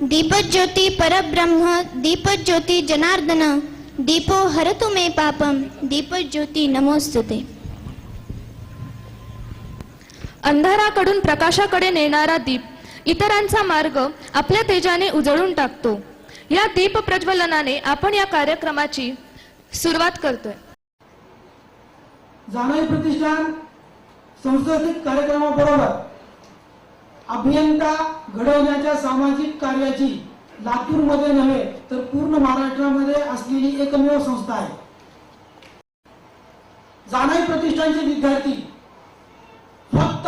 दीपज्योति परब्रह्म दीपज्योति जनार्दन दीपो हरतु मे पापम दीपज्योति नमोस्तुते। अंधाराकडून प्रकाशाकडे नेणारा दीप इतरांचा मार्ग आपल्या तेजाने उजळून टाकतो। या दीप प्रज्वलनाने आपण या कार्यक्रमाची सुरुवात करतोय। जाणई प्रतिष्ठान सांस्कृतिक कार्यक्रमाबरोबर अभियंता घडवण्याच्या सामाजिक कार्याची लातूरमध्ये नव्हे तर पूर्ण महाराष्ट्रामध्ये असलेली एकमेव संस्था आहे। जाणई प्रतिष्ठानचे विद्यार्थी फक्त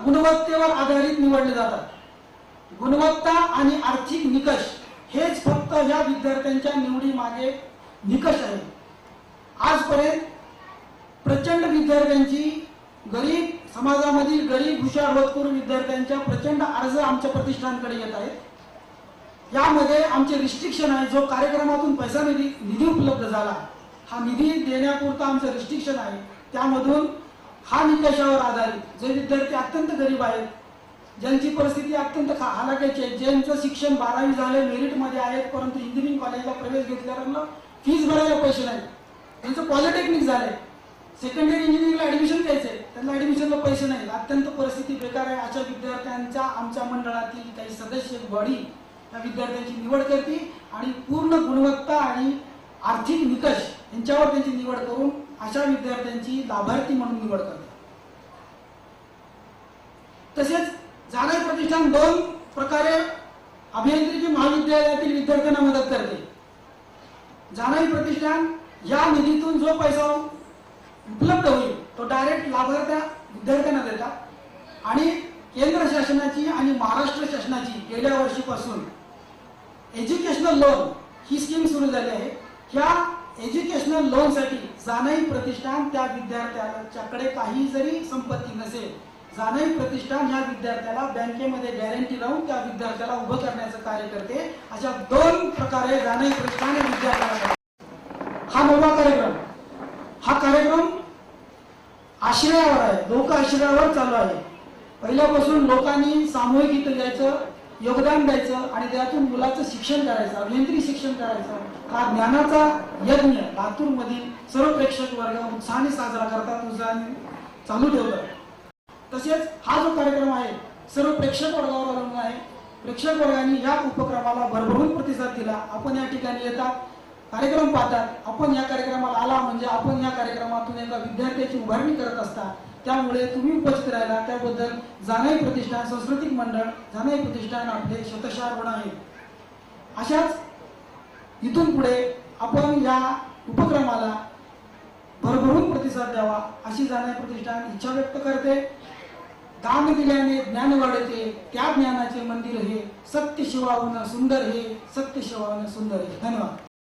गुणवत्तेवर आधारित निवडले जातात। गुणवत्ता आणि आर्थिक निकष हेच फक्त या विद्यार्थ्यांच्या निवडी मागे निकष आहे। आजपर्यंत प्रचंड विद्यार्थ्यांची गरीब समाजामधील गरीब हुशार होतकरू विद्यार्थ्यांच्या प्रचंड अर्ज आमच्या प्रतिष्ठानकडे येत आहेत। यामध्ये आमचे रिस्ट्रिक्शन आहे, जो कार्यक्रमातून पैसा निधी उपलब्ध झाला हा निधी देण्यापुरता आमचं रिस्ट्रिक्शन आहे। त्यामधून हा निकषावर आधारित जे विद्यार्थी अत्यंत गरीब आहेत, ज्यांची परिस्थिती अत्यंत हालाकीची आहे, ज्यांचं शिक्षण 12वी झाले मेरिट मध्ये आहेत परंतु इंजिनिअरिंग कॉलेजला प्रवेश घेतल्यानंतर फीस भरायला पैसे नाही, त्यांचं पॉलिटेक्निक झाले, सेकंडरी इंजिनिअरिंगला ऍडमिशन घ्यायचंय त्यांना ऍडमिशनला पैसे नाही, अत्यंत परिस्थिती बेकार आहे। अशा विद्यार्थ्यांच्या आमच्या मंडळातील काही सदस्य बॉडी या विद्यार्थ्यांची निवड करते आणि पूर्ण गुणवत्ता आणि आर्थिक निकष यांच्यावर त्यांची निवड करून अशा विद्यार्थ्यांची लाभार्थी म्हणून निवड करते। तसेच जाणई प्रतिष्ठान 2 प्रकारे अभियांत्रिकी महाविद्यालयातील विद्यार्थ्यांना मदत करते। जाणई प्रतिष्ठान या निधीतून जो पैसा उपलब्ध होईल तो डायरेक्ट लाभार्थ्या विद्यार्थ्यांना देतात आणि केंद्र शासनाची आणि महाराष्ट्र शासनाची गेल्या वर्षीपासून एज्युकेशनल लोन ही स्कीम सुरू झाली आहे। ह्या एज्युकेशनल लोन साठी जाणई प्रतिष्ठान त्या विद्यार्थ्याच्याकडे काही जरी संपत्ती नसेल, जाणई प्रतिष्ठान या विद्यार्थ्याला बँकेमध्ये गॅरंटी लावून त्या विद्यार्थ्याला उभं करण्याचं कार्य करते। अशा 2 प्रकारे जाणई प्रतिष्ठान या विद्यार्थ्याला हा नवा कार्यक्रम हा कार्यक्रम आश्रयावर आहे, लोक आश्रयावर चालू आहे। पहिल्यापासून लोकांनी सामूहिक इथं द्यायचं, योगदान द्यायचं आणि त्यातून मुलाचं शिक्षण करायचं, अभियांत्रिकी शिक्षण करायचं। हा ज्ञानाचा यज्ञ लातूर मधील सर्व प्रेक्षक वर्ग उत्साहाने साजरा करतात, उत्साहाने चालू ठेवतात। तसेच हा जो कार्यक्रम आहे सर्व प्रेक्षक वर्गावर अवलंबून आहे। प्रेक्षक वर्गाने या उपक्रमाला भरभरून प्रतिसाद दिला। आपण या ठिकाणी येतात, कार्यक्रम पाहतात, आपण या कार्यक्रमाला आला म्हणजे आपण या कार्यक्रमातून एका विद्यार्थ्याची उभारणी करत असता, त्यामुळे तुम्ही उपस्थित राहिला त्याबद्दल जाणई प्रतिष्ठान सांस्कृतिक मंडळ जाणई प्रतिष्ठान आपले शतशः ऋण आहे। अशाच इथून पुढे आपण या उपक्रमाला भरभरून प्रतिसाद द्यावा अशी जाणई प्रतिष्ठान इच्छा व्यक्त करते। दान दिल्याने ज्ञान वाढते, त्या ज्ञानाचे मंदिर हे सत्य शिवावून सुंदर हे, सत्य शिवावून सुंदर हे। धन्यवाद।